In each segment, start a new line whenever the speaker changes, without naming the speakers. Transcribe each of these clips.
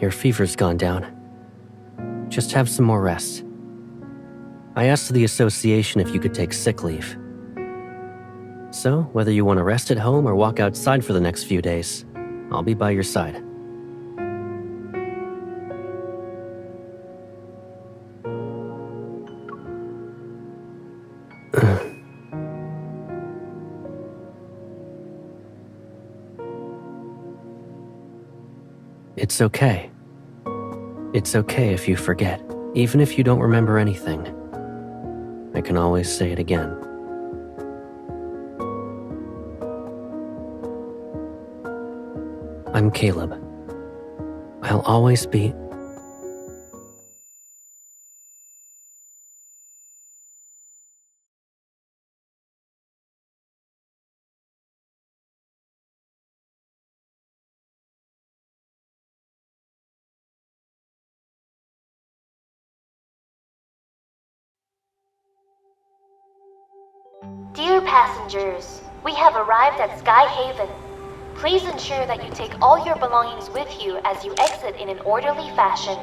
Your fever's gone down. Just have some more rest. I asked the association if you could take sick leave. So, whether you want to rest at home or walk outside for the next few days, I'll be by your side. It's okay. It's okay if you forget, even if you don't remember anything. I can always say it again. I'm Caleb. I'll always be...
Dear passengers, we have arrived at Sky Haven. Please ensure that you take all your belongings with you as you exit in an orderly fashion.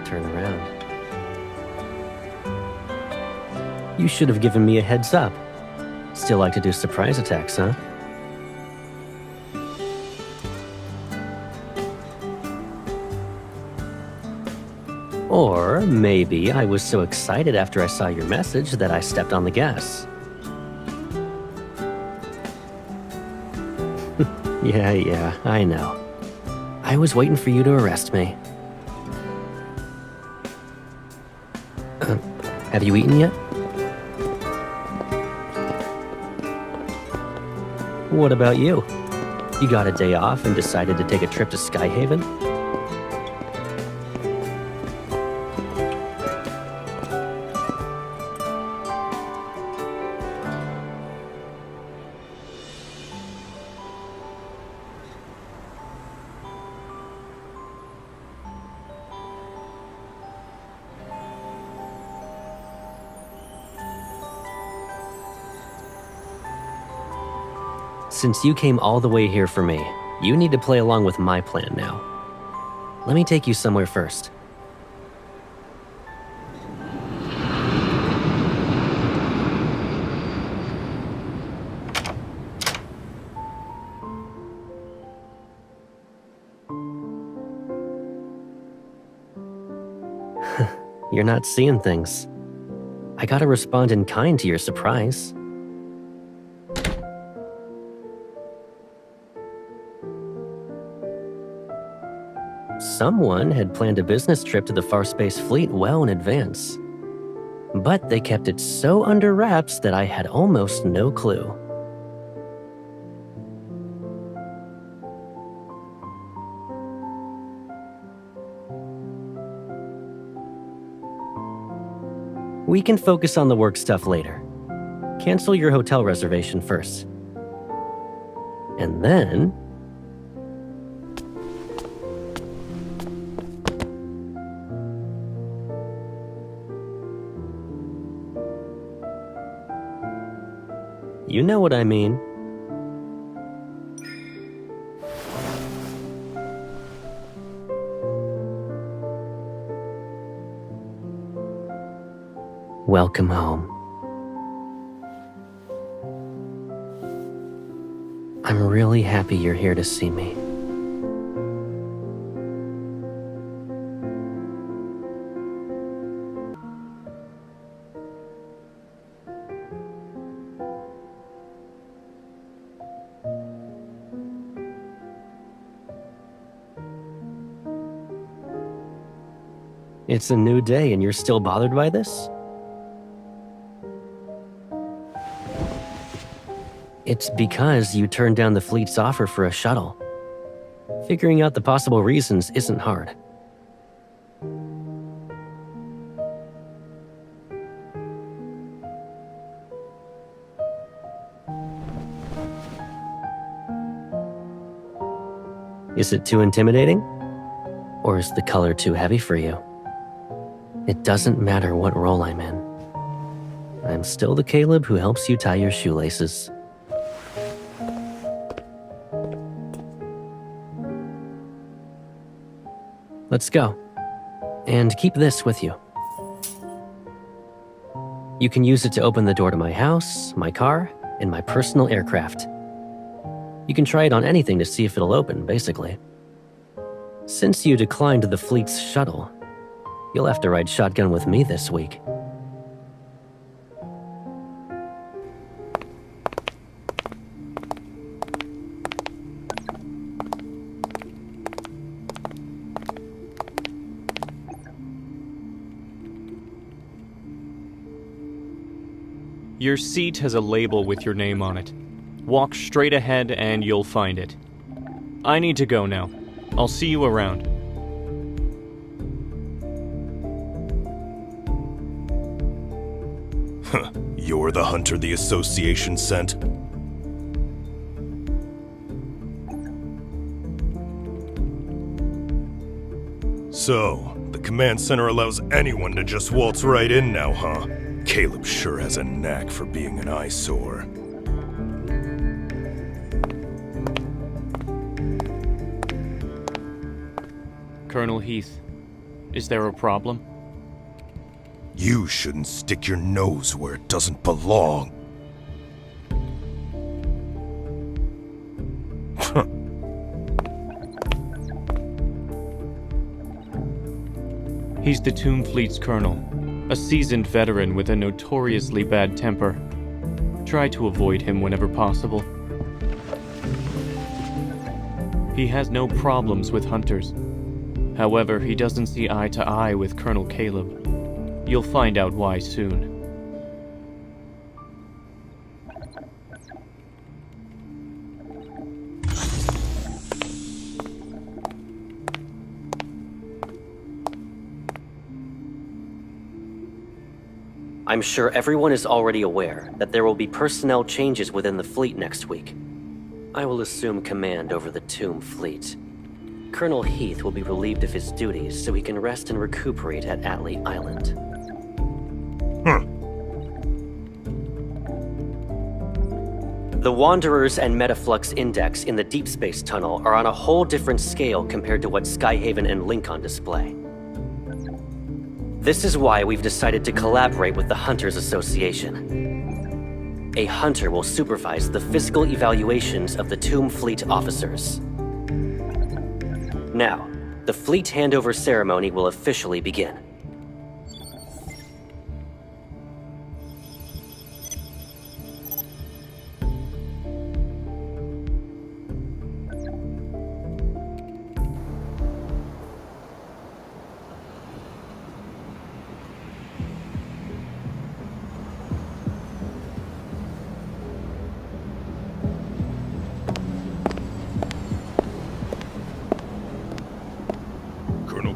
Turn around. You should have given me a heads up. Still like to do surprise attacks, huh? Or maybe I was so excited after I saw your message that I stepped on the gas. Yeah, I know. I was waiting for you to arrest me. Have you eaten yet? What about you? You got a day off and decided to take a trip to Skyhaven? Since you came all the way here for me, you need to play along with my plan now. Let me take you somewhere first. You're not seeing things. I gotta respond in kind to your surprise. Someone had planned a business trip to the Far Space Fleet well in advance. But they kept it so under wraps that I had almost no clue. We can focus on the work stuff later. Cancel your hotel reservation first. And then... you know what I mean. Welcome home. I'm really happy you're here to see me. It's a new day and you're still bothered by this? It's because you turned down the fleet's offer for a shuttle. Figuring out the possible reasons isn't hard. Is it too intimidating? Or is the color too heavy for you? It doesn't matter what role I'm in. I'm still the Caleb who helps you tie your shoelaces. Let's go. And keep this with you. You can use it to open the door to my house, my car, and my personal aircraft. You can try it on anything to see if it'll open, basically. Since you declined the fleet's shuttle, you'll have to ride shotgun with me this week.
Your seat has a label with your name on it. Walk straight ahead and you'll find it. I need to go now. I'll see you around.
Huh, you're the hunter the Association sent? So, the command center allows anyone to just waltz right in now, huh? Caleb sure has a knack for being an eyesore.
Colonel Heath, is there a problem?
You shouldn't stick your nose where it doesn't belong.
He's the Tomb Fleet's colonel, a seasoned veteran with a notoriously bad temper. Try to avoid him whenever possible. He has no problems with hunters. However, he doesn't see eye to eye with Colonel Caleb. You'll find out why soon.
I'm sure everyone is already aware that there will be personnel changes within the fleet next week. I will assume command over the Tomb Fleet. Colonel Heath will be relieved of his duties so he can rest and recuperate at Atlee Island. The Wanderers and Metaflux Index in the DeepSpace tunnel are on a whole different scale compared to what Skyhaven and Lincoln display. This is why we've decided to collaborate with the Hunters Association. A hunter will supervise the physical evaluations of the Tomb Fleet officers. Now, the fleet handover ceremony will officially begin.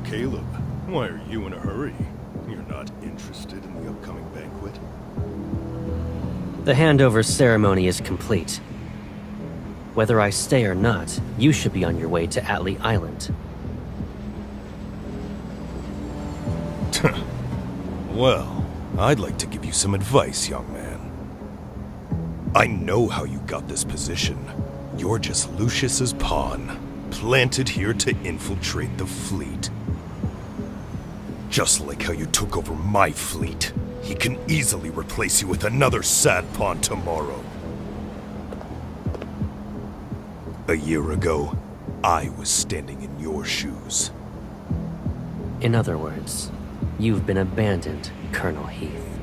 Caleb, why are you in a hurry? You're not interested in the upcoming banquet?
The handover ceremony is complete. Whether I stay or not, you should be on your way to Atlee Island.
Well, I'd like to give you some advice, young man. I know how you got this position. You're just Lucius's pawn, planted here to infiltrate the fleet. Just like how you took over my fleet, he can easily replace you with another sad pawn tomorrow. A year ago, I was standing in your shoes.
In other words, you've been abandoned, Colonel Heath.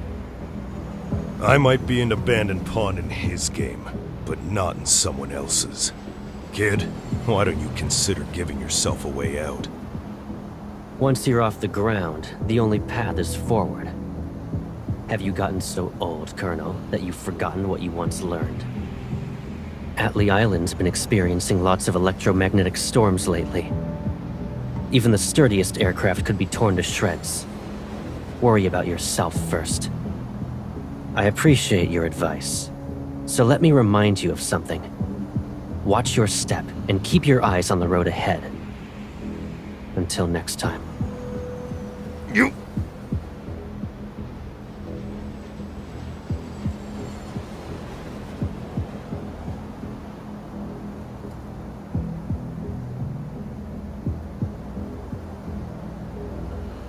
I might be an abandoned pawn in his game, but not in someone else's. Kid, why don't you consider giving yourself a way out?
Once you're off the ground, the only path is forward. Have you gotten so old, Colonel, that you've forgotten what you once learned? Atlee Island's been experiencing lots of electromagnetic storms lately. Even the sturdiest aircraft could be torn to shreds. Worry about yourself first. I appreciate your advice, so let me remind you of something. Watch your step and keep your eyes on the road ahead. Until next time.
You...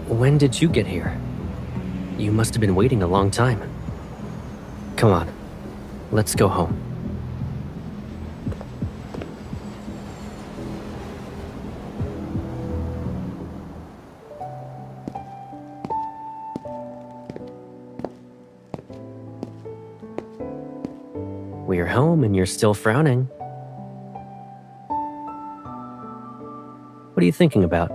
When did you get here? You must have been waiting a long time. Come on, let's go home. We're home and you're still frowning. What are you thinking about?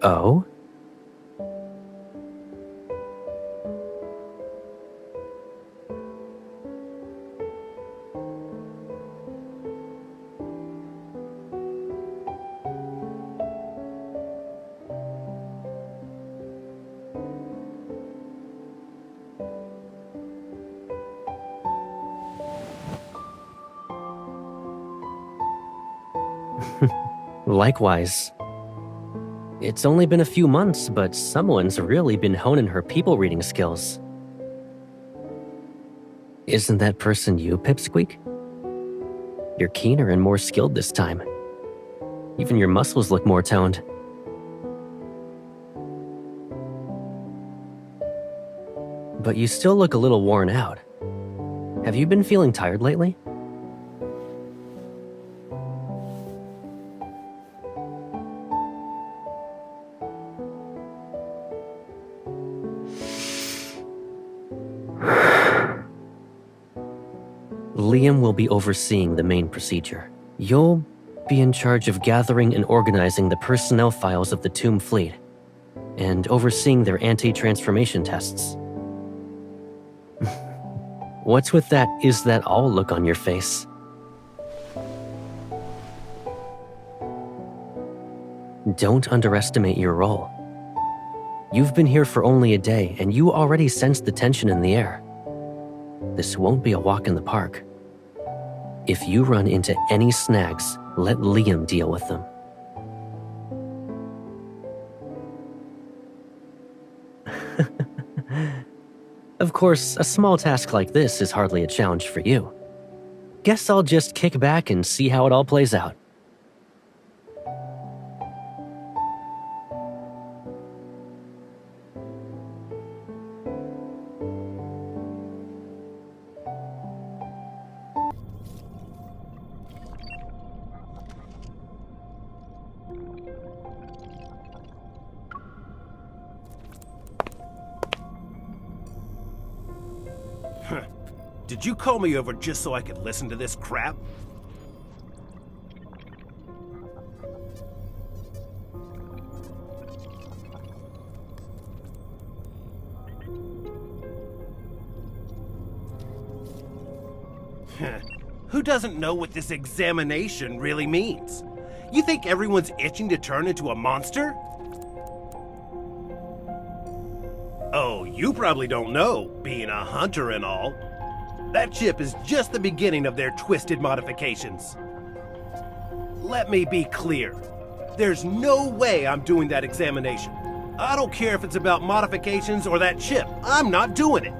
Oh? Likewise. It's only been a few months, but someone's really been honing her people reading skills. Isn't that person you, Pipsqueak? You're keener and more skilled this time. Even your muscles look more toned. But you still look a little worn out. Have you been feeling tired lately? Liam will be overseeing the main procedure. You'll be in charge of gathering and organizing the personnel files of the Tomb Fleet, and overseeing their anti-transformation tests. What's with that "is that all" look on your face? Don't underestimate your role. You've been here for only a day, and you already sense the tension in the air. This won't be a walk in the park. If you run into any snags, let Liam deal with them. Of course, a small task like this is hardly a challenge for you. Guess I'll just kick back and see how it all plays out.
Did you call me over just so I could listen to this crap? Who doesn't know what this examination really means? You think everyone's itching to turn into a monster? Oh, you probably don't know, being a hunter and all. That chip is just the beginning of their twisted modifications. Let me be clear. There's no way I'm doing that examination. I don't care if it's about modifications or that chip. I'm not doing it.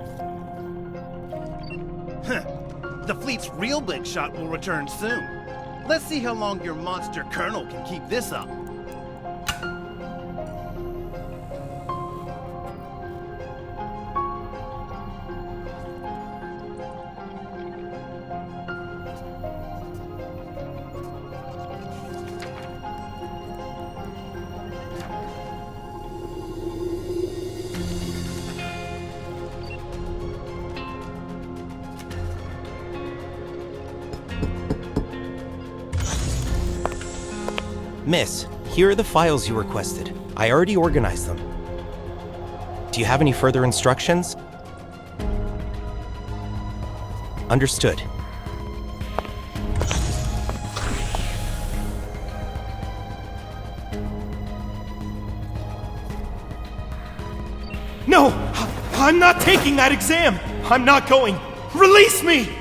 The fleet's real big shot will return soon. Let's see how long your monster colonel can keep this up.
Miss, here are the files you requested. I already organized them. Do you have any further instructions? Understood.
No! I'm not taking that exam! I'm not going! Release me!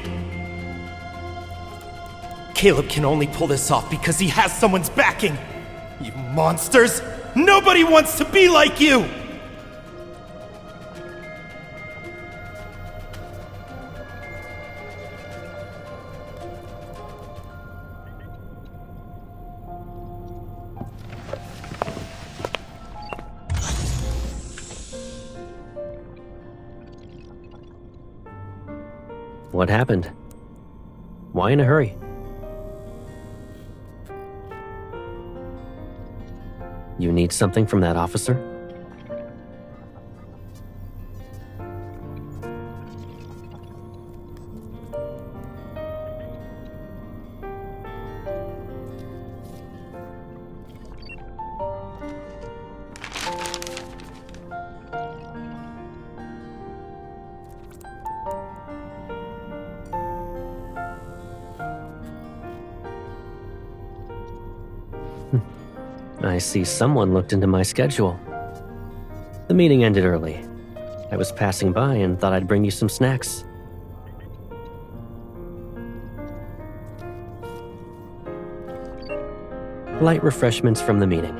Caleb can only pull this off because he has someone's backing! You monsters! Nobody wants to be like you!
What happened? Why in a hurry? You need something from that officer? I see someone looked into my schedule. The meeting ended early. I was passing by and thought I'd bring you some snacks. Light refreshments from the meeting.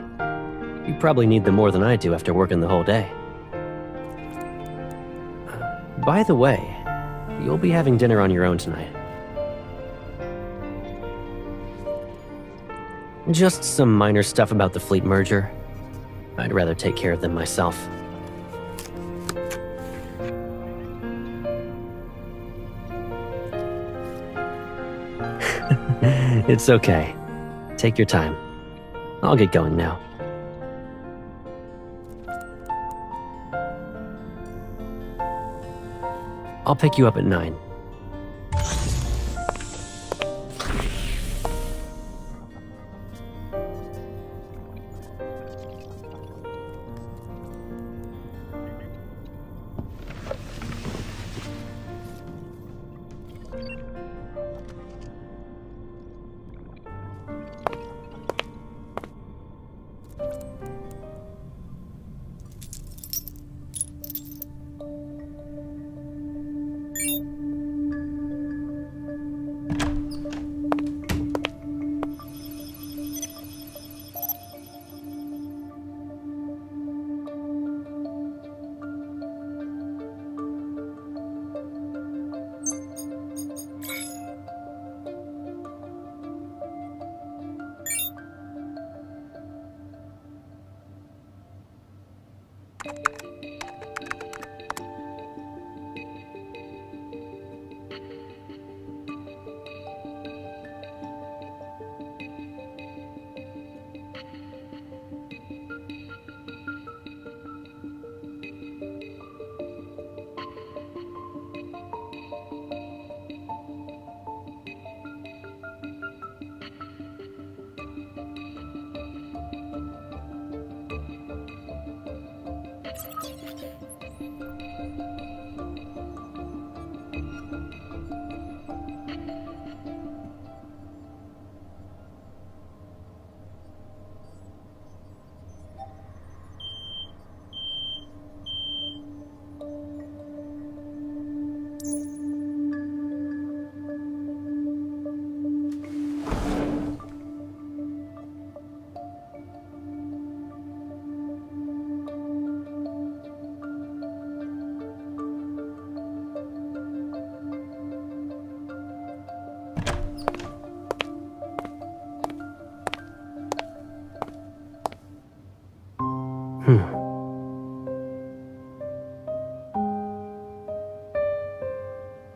You probably need them more than I do after working the whole day. By the way, you'll be having dinner on your own tonight. Just some minor stuff about the fleet merger. I'd rather take care of them myself. It's okay. Take your time. I'll get going now. I'll pick you up at 9.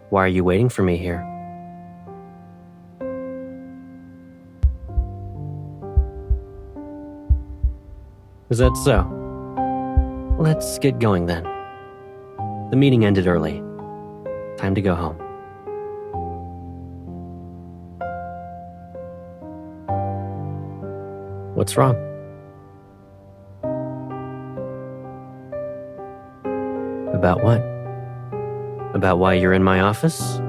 Why are you waiting for me here? Is that so? Let's get going then. The meeting ended early. Time to go home. What's wrong? About what? About why you're in my office?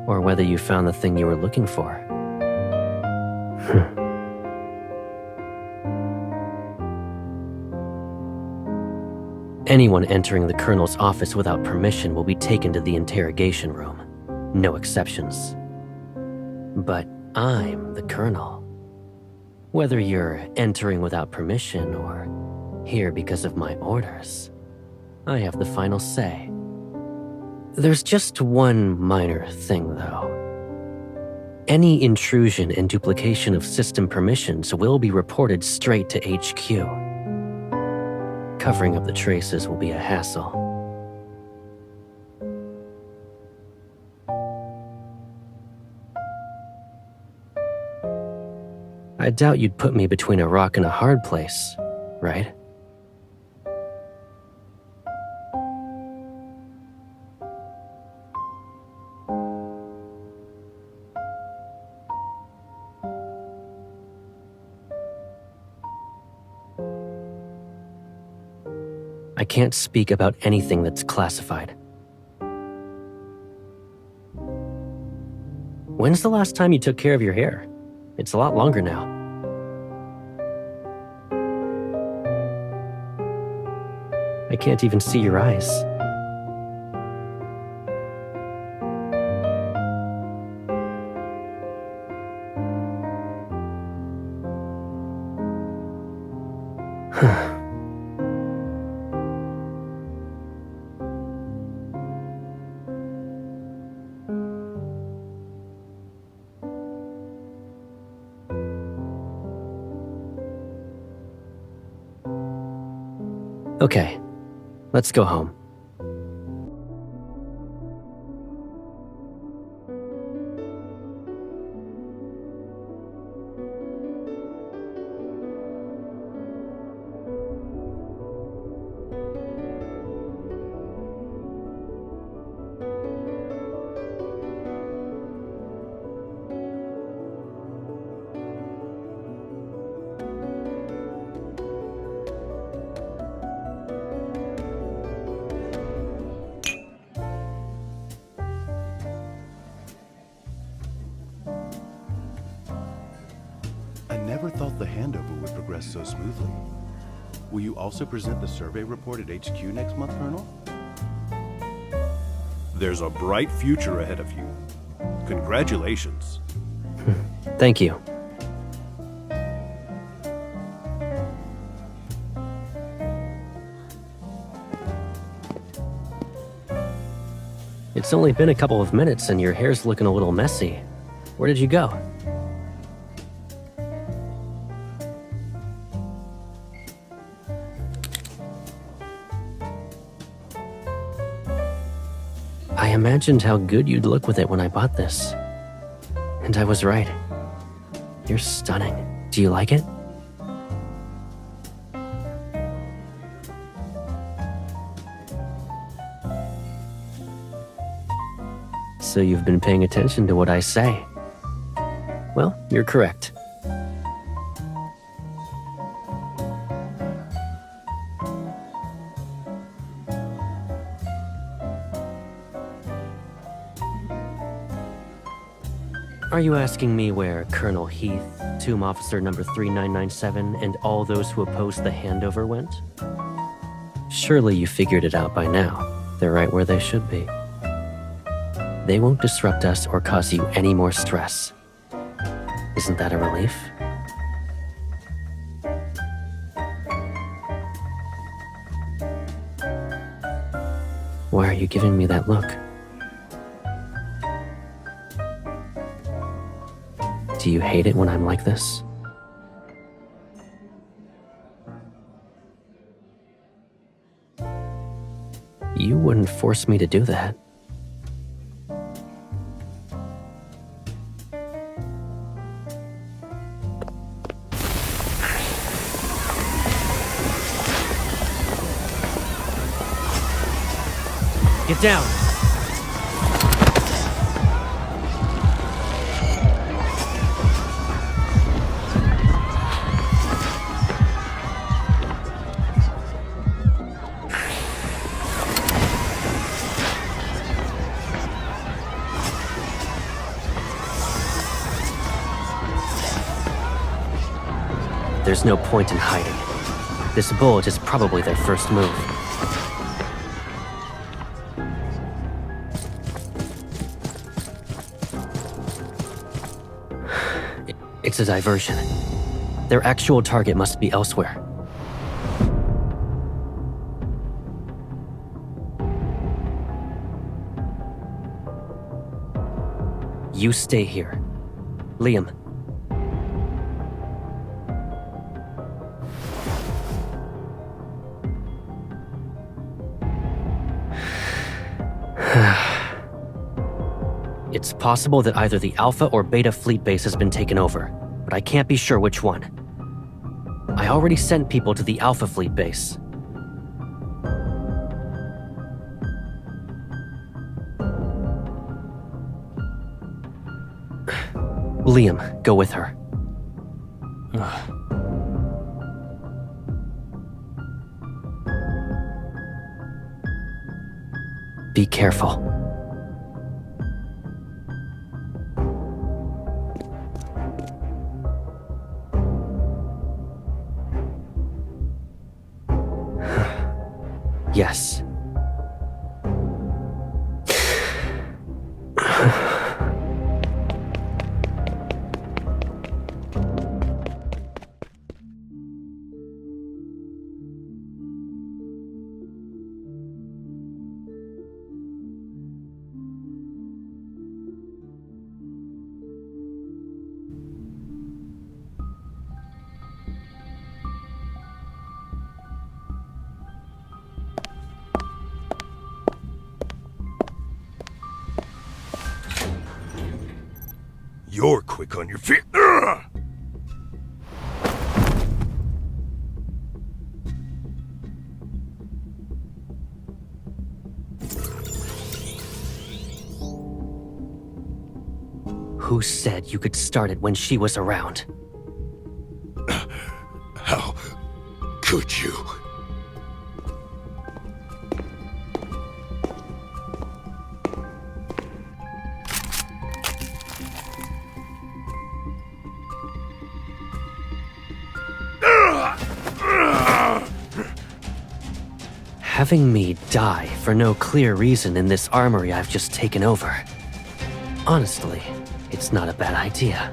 Or whether you found the thing you were looking for? Anyone entering the Colonel's office without permission will be taken to the interrogation room. No exceptions. But I'm the Colonel. Whether you're entering without permission or here because of my orders, I have the final say. There's just one minor thing, though. Any intrusion and duplication of system permissions will be reported straight to HQ. Covering up the traces will be a hassle. I doubt you'd put me between a rock and a hard place, right? I can't speak about anything that's classified. When's the last time you took care of your hair? It's a lot longer now. I can't even see your eyes. Okay, let's go home.
I never thought the handover would progress so smoothly. Will you also present the survey report at HQ next month, Colonel?
There's a bright future ahead of you. Congratulations.
Thank you. It's only been a couple of minutes and your hair's looking a little messy. Where did you go? I imagined how good you'd look with it when I bought this. And I was right. You're stunning. Do you like it? So you've been paying attention to what I say. Well, you're correct. Are you asking me where Colonel Heath, Tomb Officer number 3997, and all those who opposed the handover went? Surely you figured it out by now. They're right where they should be. They won't disrupt us or cause you any more stress. Isn't that a relief? Why are you giving me that look? Do you hate it when I'm like this? You wouldn't force me to do that. Get down! there's no point in hiding. This bullet is probably their first move. It's a diversion. Their actual target must be elsewhere. You stay here. Liam. It's possible that either the Alpha or Beta fleet base has been taken over, but I can't be sure which one. I already sent people to the Alpha fleet base. Liam, go with her. Be careful. Yes.
You're quick on your feet. Ugh!
Who said you could start it when she was around?
How could you?
Having me die for no clear reason in this armory I've just taken over. Honestly, it's not a bad idea.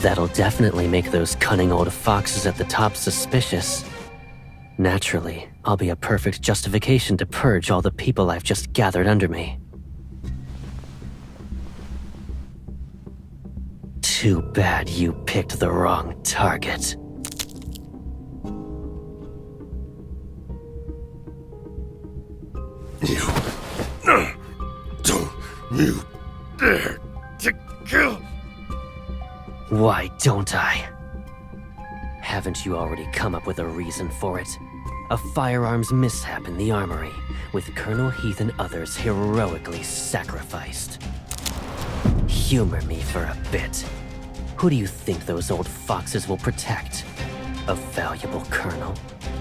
That'll definitely make those cunning old foxes at the top suspicious. Naturally, I'll be a perfect justification to purge all the people I've just gathered under me. Too bad you picked the wrong target.
Don't you dare to kill.
Why don't I? Haven't you already come up with a reason for it? A firearms mishap in the armory, with Colonel Heath and others heroically sacrificed. Humor me for a bit. Who do you think those old foxes will protect? A valuable colonel?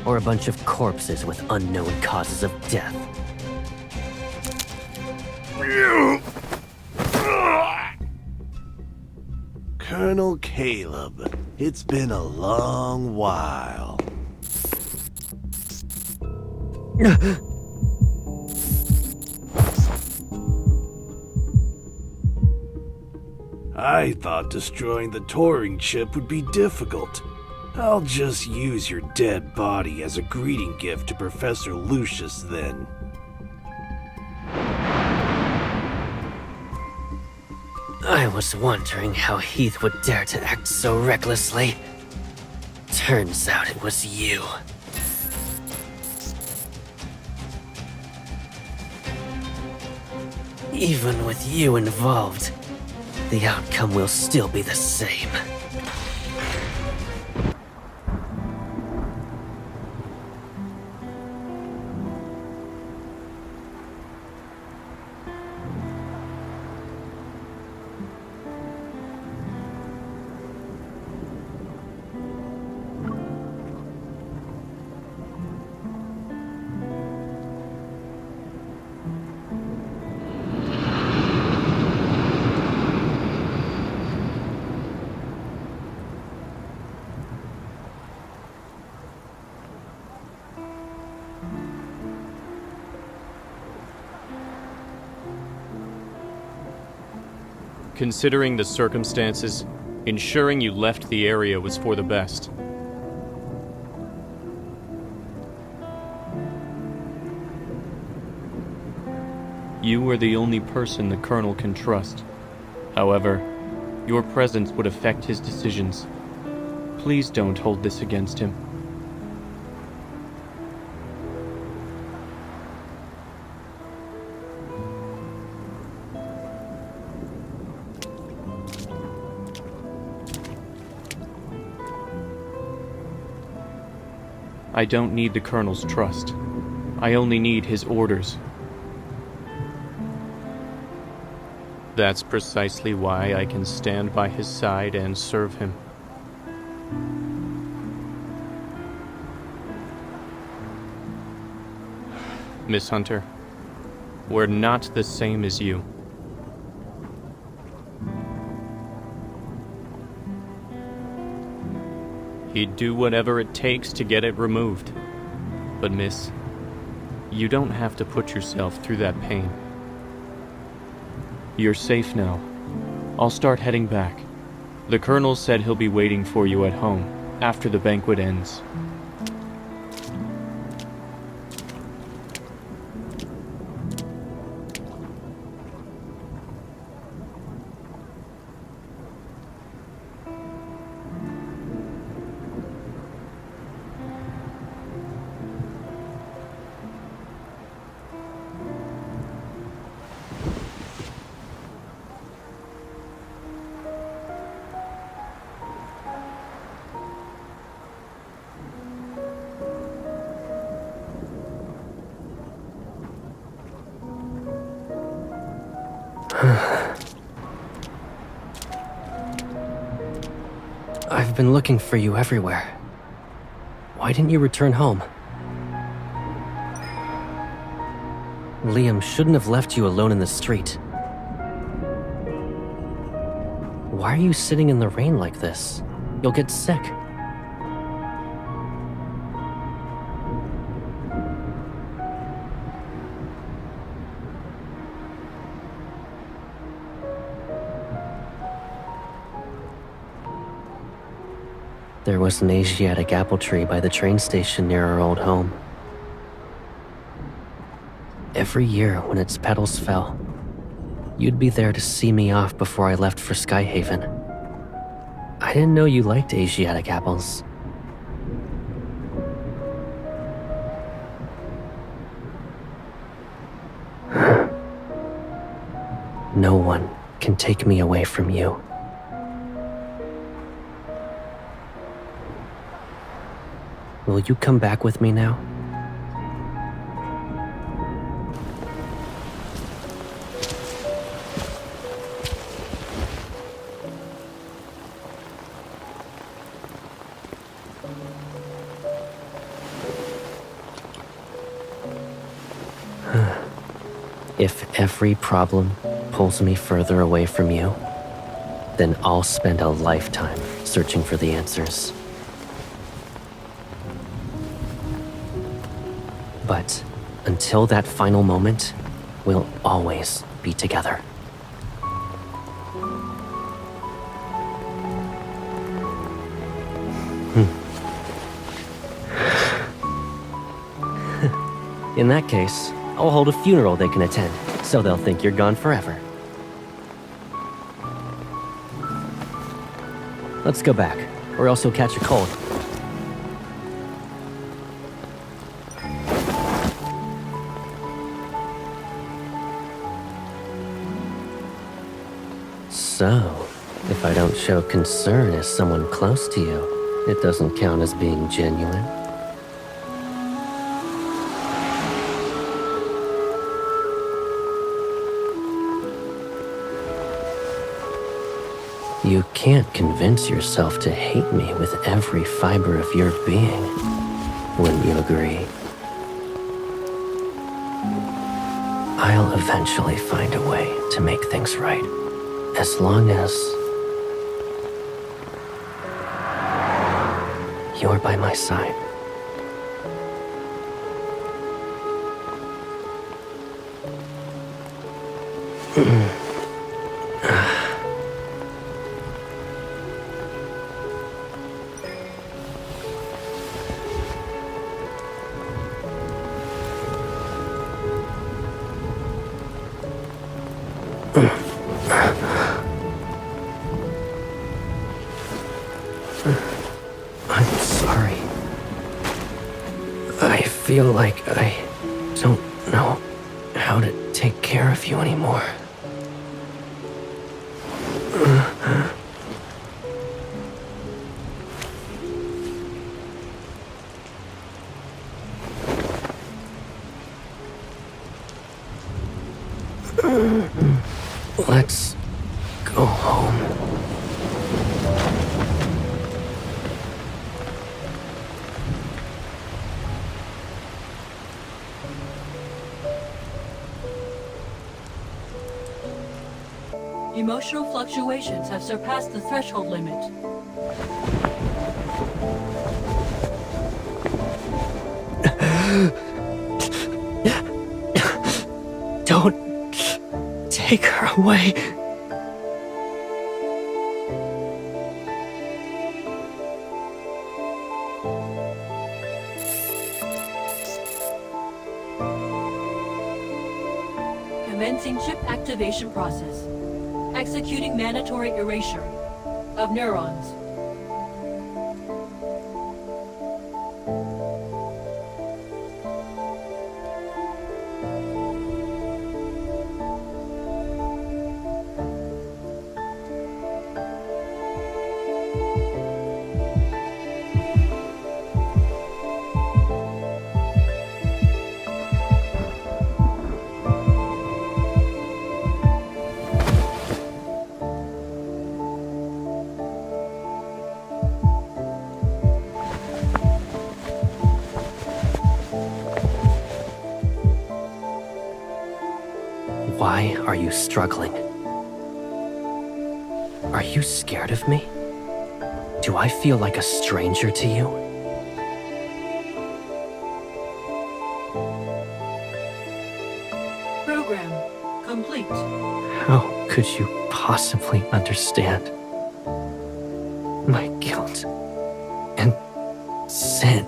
Or a bunch of corpses with unknown causes of death?
Colonel Caleb, it's been a long while. I thought destroying the touring ship would be difficult. I'll just use your dead body as a greeting gift to Professor Lucius then.
I was wondering how Heath would dare to act so recklessly. Turns out it was you. Even with you involved, the outcome will still be the same.
Considering the circumstances, ensuring you left the area was for the best. You were the only person the Colonel can trust. However, your presence would affect his decisions. Please don't hold this against him. I don't need the Colonel's trust. I only need his orders. That's precisely why I can stand by his side and serve him. Miss Hunter, we're not the same as you. He'd do whatever it takes to get it removed. But miss, you don't have to put yourself through that pain. You're safe now. I'll start heading back. The Colonel said he'll be waiting for you at home after the banquet ends.
I've been looking for you everywhere. Why didn't you return home? Liam shouldn't have left you alone in the street. Why are you sitting in the rain like this? You'll get sick. There was an Asiatic apple tree by the train station near our old home. Every year when its petals fell, you'd be there to see me off before I left for Skyhaven. I didn't know you liked Asiatic apples. No one can take me away from you. Will you come back with me now? If every problem pulls me further away from you, then I'll spend a lifetime searching for the answers. But until that final moment, we'll always be together. In that case, I'll hold a funeral they can attend, so they'll think you're gone forever. Let's go back, or else you'll catch a cold. So, if I don't show concern as someone close to you, it doesn't count as being genuine. You can't convince yourself to hate me with every fiber of your being. Wouldn't you agree? I'll eventually find a way to make things right. As long as you're by my side. I'm sorry. I feel like I don't know how to take care of you anymore. Let's go home.
Emotional fluctuations have surpassed the threshold limit.
Don't take her away.
Commencing chip activation process. Executing mandatory erasure of neurons.
Why are you struggling? Are you scared of me? Do I feel like a stranger to you?
Program complete.
How could you possibly understand my guilt and sin?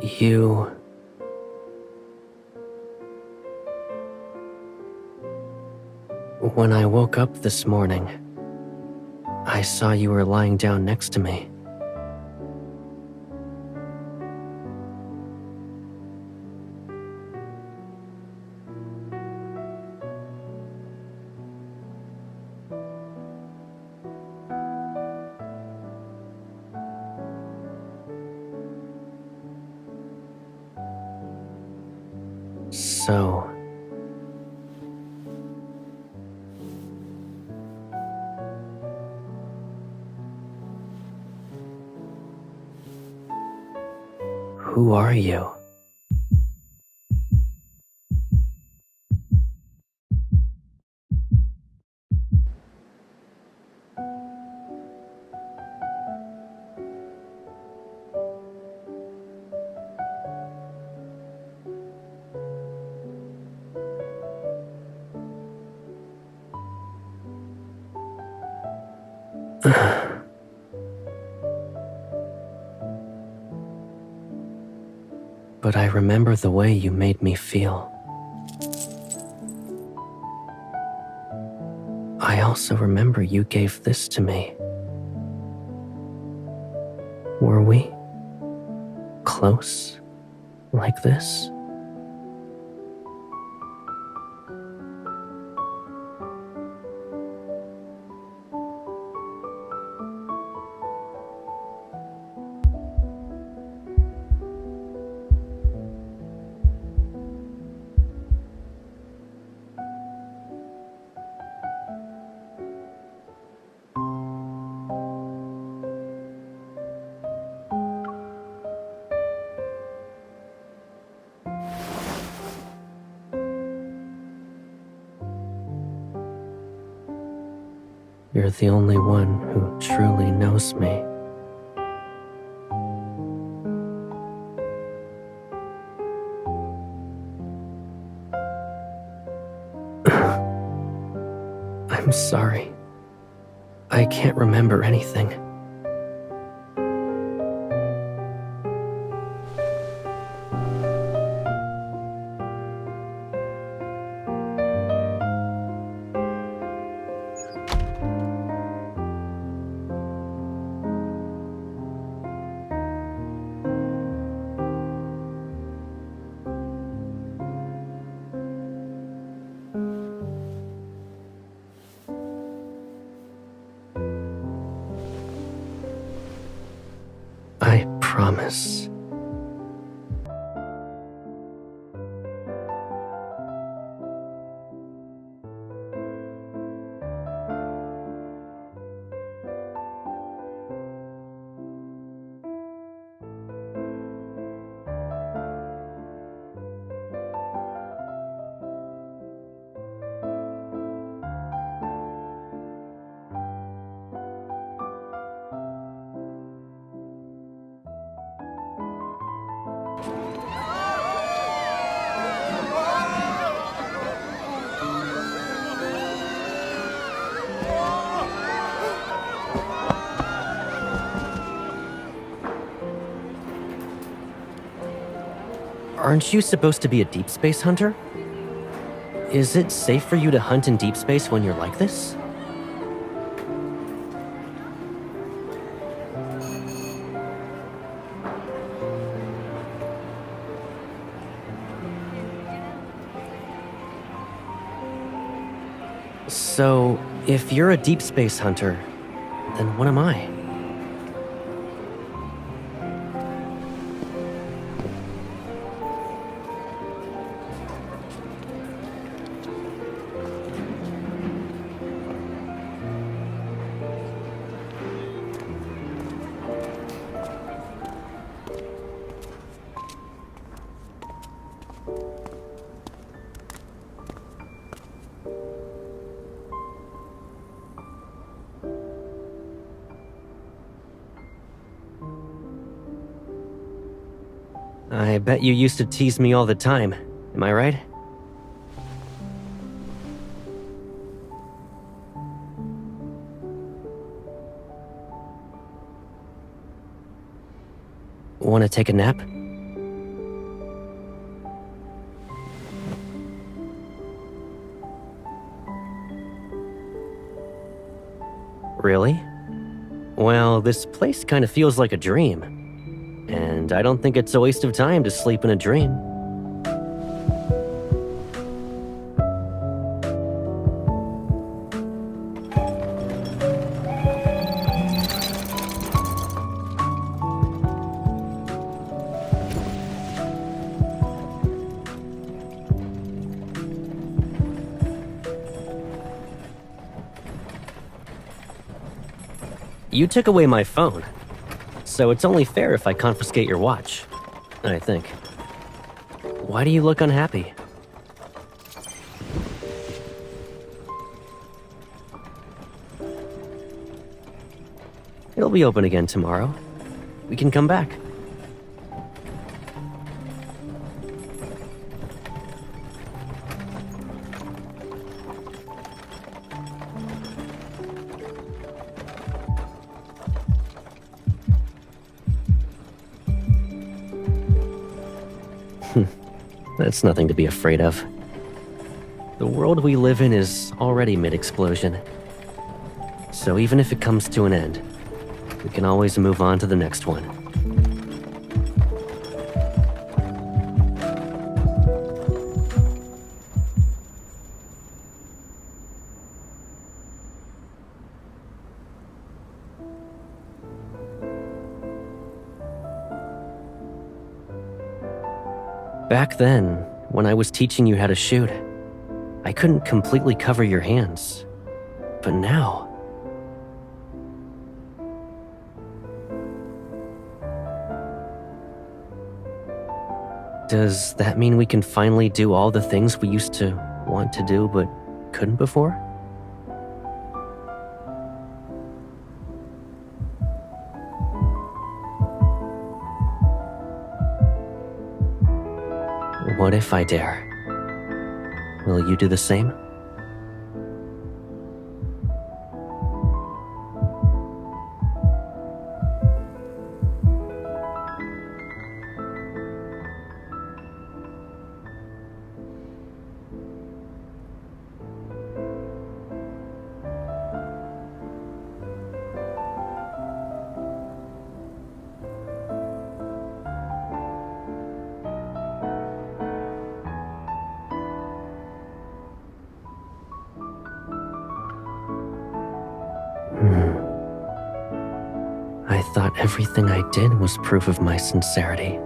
You... When I woke up this morning, I saw you were lying down next to me. So... Who are you? but I remember the way you made me feel. I also remember you gave this to me. Were we close like this? You're the only one who truly knows me. I'm sorry. I can't remember anything. I promise. Aren't you supposed to be a deep space hunter? Is it safe for you to hunt in deep space when you're like this? So, if you're a deep space hunter, then what am I? I bet you used to tease me all the time, am I right? Want to take a nap? Really? Well, this place kind of feels like a dream. And I don't think it's a waste of time to sleep in a dream. You took away my phone. So it's only fair if I confiscate your watch, I think. Why do you look unhappy? It'll be open again tomorrow. We can come back. That's nothing to be afraid of. The world we live in is already mid-explosion. So even if it comes to an end, we can always move on to the next one. Back then, when I was teaching you how to shoot, I couldn't completely cover your hands. But now... Does that mean we can finally do all the things we used to want to do but couldn't before? What if I dare? Will you do the same? I thought everything I did was proof of my sincerity.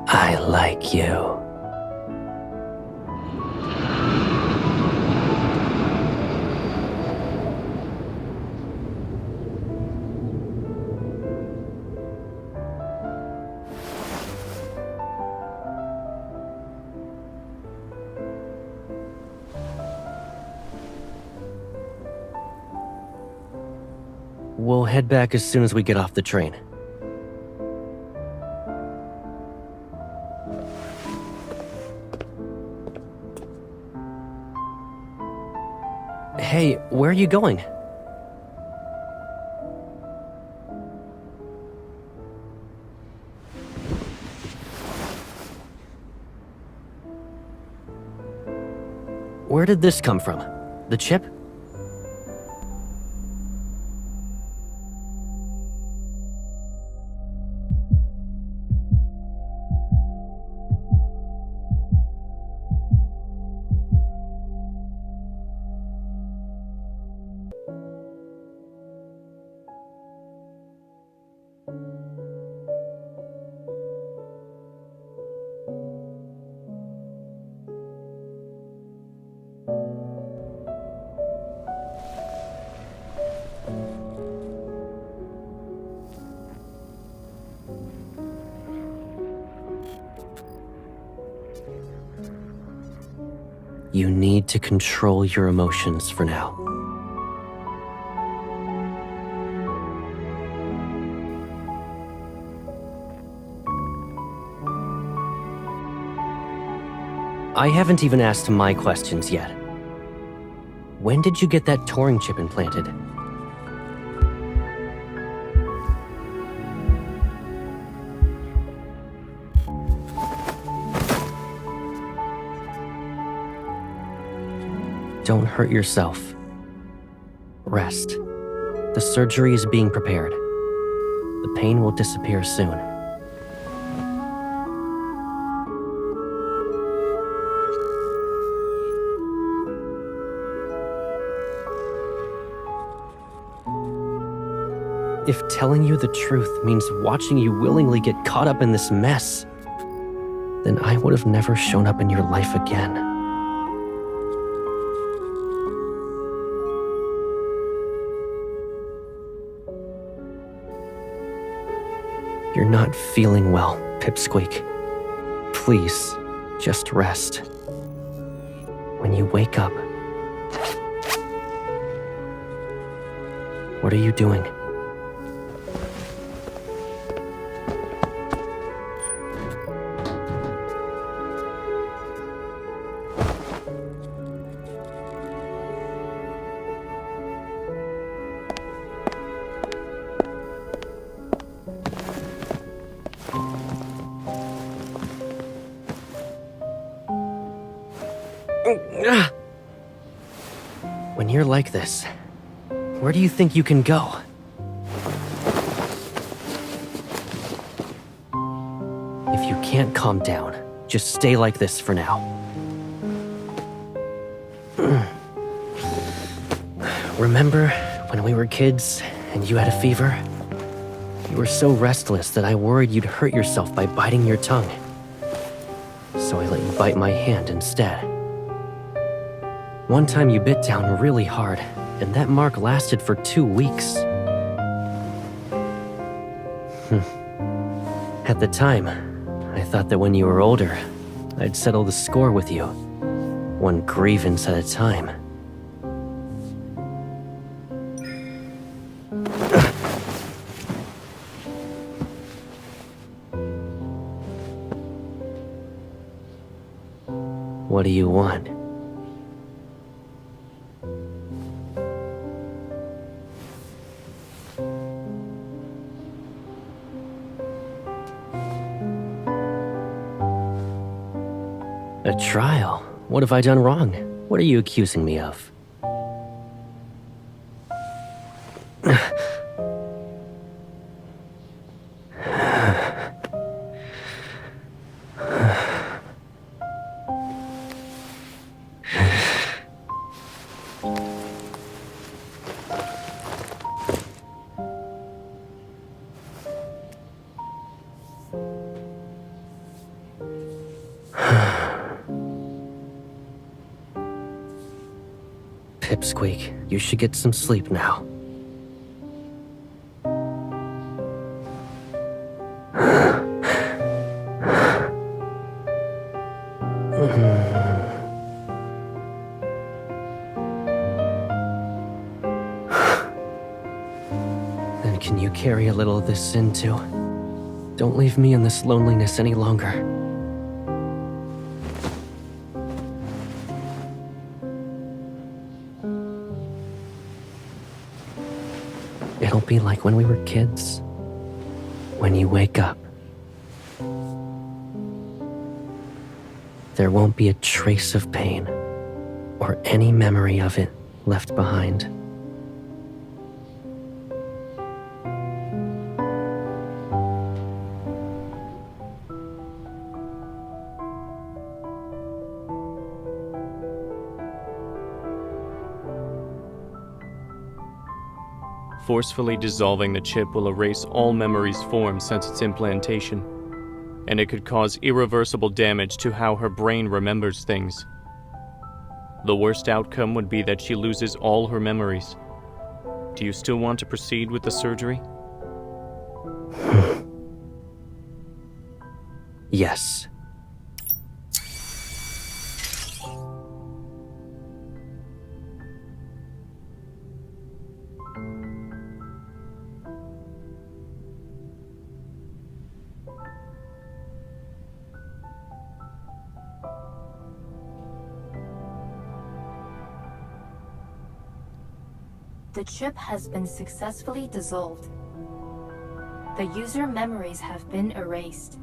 I like you. We'll head back as soon as we get off the train. Hey, where are you going? Where did this come from? The chip? You need to control your emotions for now. I haven't even asked my questions yet. When did you get that Turing chip implanted? Don't hurt yourself. Rest. The surgery is being prepared. The pain will disappear soon. If telling you the truth means watching you willingly get caught up in this mess, then I would have never shown up in your life again. You're not feeling well, Pipsqueak. Please, just rest. When you wake up... What are you doing? When you're like this, where do you think you can go? If you can't calm down, just stay like this for now. Remember when we were kids and you had a fever? You were so restless that I worried you'd hurt yourself by biting your tongue. So I let you bite my hand instead. One time you bit down really hard, and that mark lasted for 2 weeks. At the time, I thought that when you were older, I'd settle the score with you, one grievance at a time. What do you want? A trial? What have I done wrong? What are you accusing me of? Pipsqueak, you should get some sleep now. Then can you carry a little of this in too? Don't leave me in this loneliness any longer. It'll be like when we were kids. When you wake up, there won't be a trace of pain or any memory of it left behind.
Forcefully dissolving the chip will erase all memories formed since its implantation, and it could cause irreversible damage to how her brain remembers things. The worst outcome would be that she loses all her memories. Do you still want to proceed with the surgery?
Yes.
The chip has been successfully dissolved. The user memories have been erased.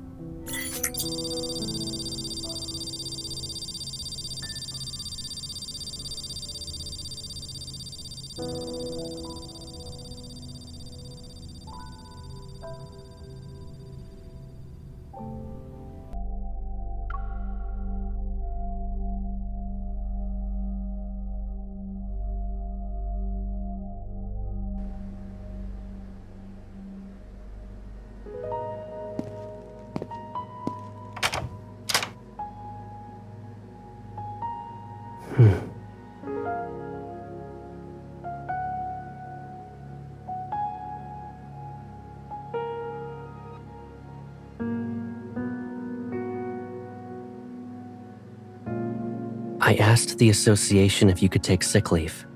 I asked the association if you could take sick leave.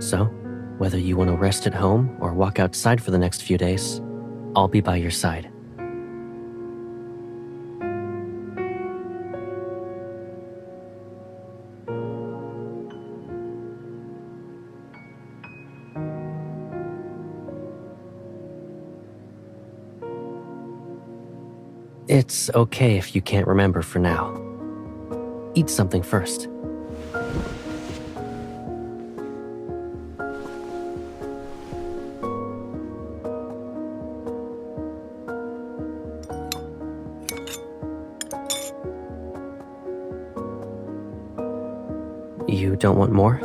So, whether you want to rest at home or walk outside for the next few days, I'll be by your side. It's okay if you can't remember for now. Eat something first. You don't want more?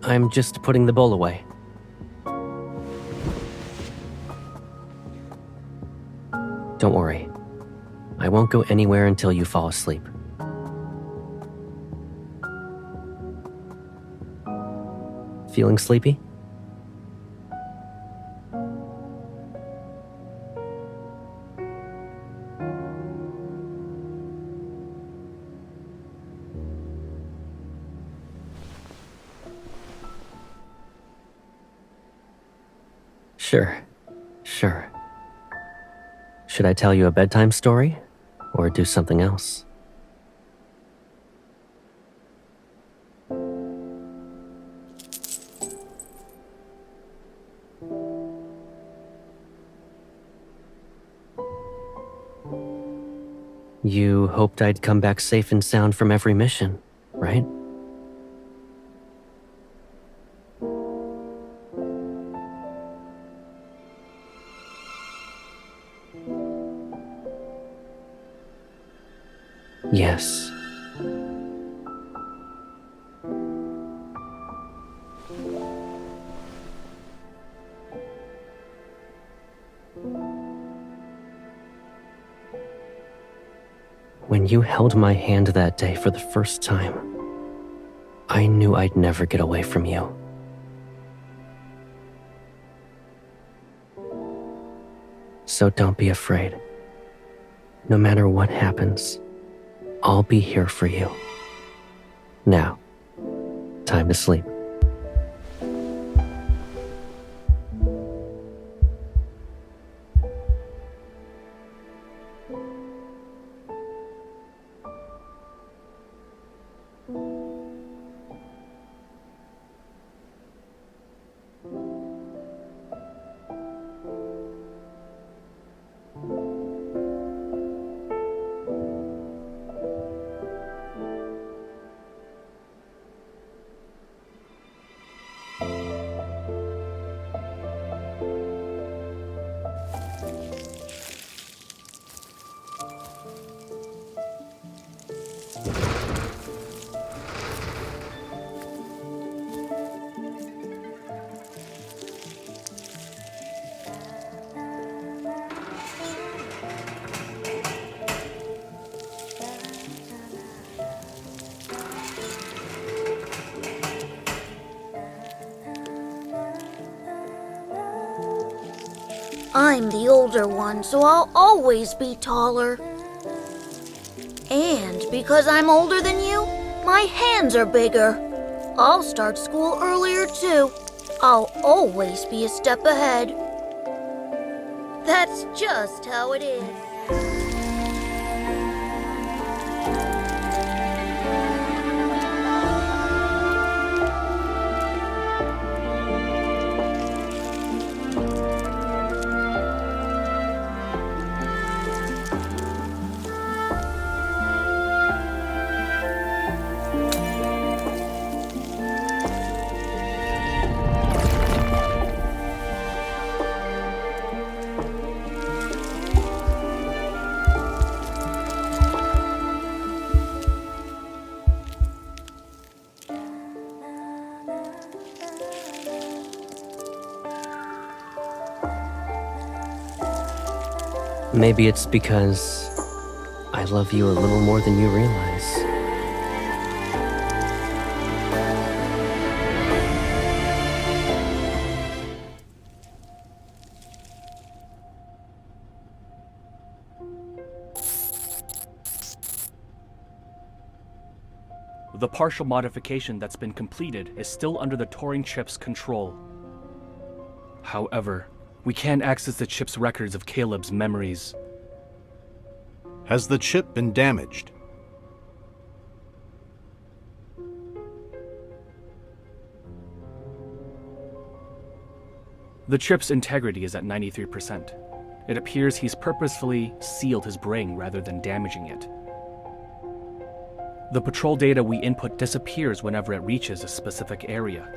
I'm just putting the bowl away. Don't worry. I won't go anywhere until you fall asleep. Feeling sleepy? Sure. Should I tell you a bedtime story, or do something else? You hoped I'd come back safe and sound from every mission, right? Yes. When you held my hand that day for the first time, I knew I'd never get away from you. So don't be afraid. No matter what happens, I'll be here for you. Now, time to sleep.
I'm the older one, so I'll always be taller. And because I'm older than you, my hands are bigger. I'll start school earlier too. I'll always be a step ahead. That's just how it is.
Maybe it's because I love you a little more than you realize.
The partial modification that's been completed is still under the Turing chip's control. However, we can't access the chip's records of Caleb's memories.
Has the chip been damaged?
The chip's integrity is at 93%. It appears he's purposefully sealed his brain rather than damaging it. The patrol data we input disappears whenever it reaches a specific area.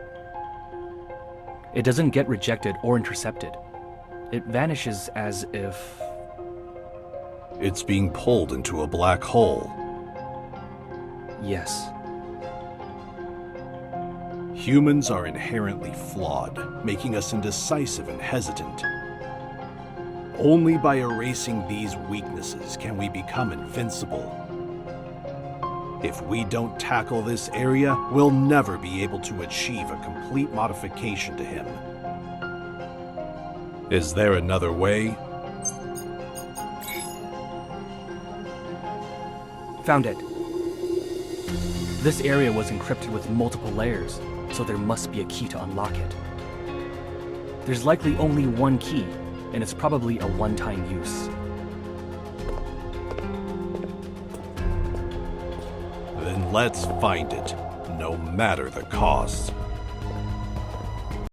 It doesn't get rejected or intercepted. It vanishes as if...
It's being pulled into a black hole.
Yes.
Humans are inherently flawed, making us indecisive and hesitant. Only by erasing these weaknesses can we become invincible. If we don't tackle this area, we'll never be able to achieve a complete modification to him. Is there another way?
Found it. This area was encrypted with multiple layers, so there must be a key to unlock it. There's likely only one key, and it's probably a one-time use.
Then let's find it, no matter the cost.